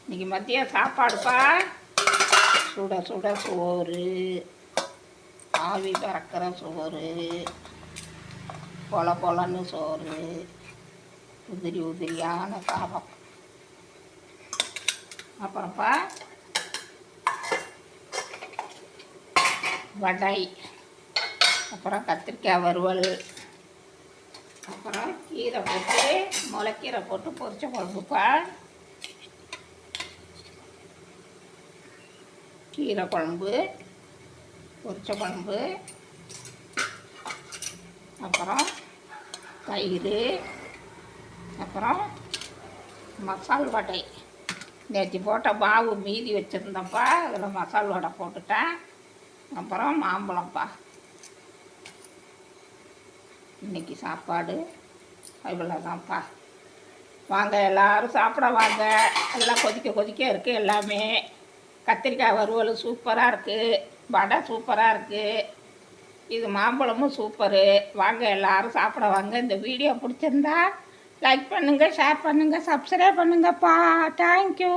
இன்றைக்கி மதியம் சாப்பாடுப்பா. சுட சுட சோறு, ஆவி பறக்கிற சோறு, பொல பொலன்னு சோறு, உதிரி உதிரியான சாதம். அப்புறம்ப்பா வடை, அப்புறம் கத்திரிக்காய் வறுவல், அப்புறம் கீரை போட்டு முளைக்கீரை போட்டு பொரிச்ச குழம்புப்பா. கீரை குழம்பு, பொரிச்ச குழம்பு, அப்புறம் தயிர், அப்புறம் மசால் வடை. நேற்று போட்ட மாவு மீதி வச்சுருந்தேன்ப்பா, அதில் மசால் வடை போட்டுட்டேன். அப்புறம் மாம்பழம்ப்பா. இன்றைக்கி சாப்பாடு இவ்வளோதான்ப்பா. வாங்க எல்லோரும் சாப்பிட வாங்க. எல்லாம் கொதிக்க கொதிக்க இருக்குது எல்லாமே. கத்திரிக்காய் வறுவல் சூப்பராக இருக்குது, வடை சூப்பராக இருக்குது, இது மாம்பழமும் சூப்பரு. வாங்க எல்லோரும் சாப்பிட வாங்க. இந்த வீடியோ பிடிச்சிருந்தா லைக் பண்ணுங்கள், ஷேர் பண்ணுங்கள், சப்ஸ்கிரைப் பண்ணுங்கப்பா. தேங்க்யூ.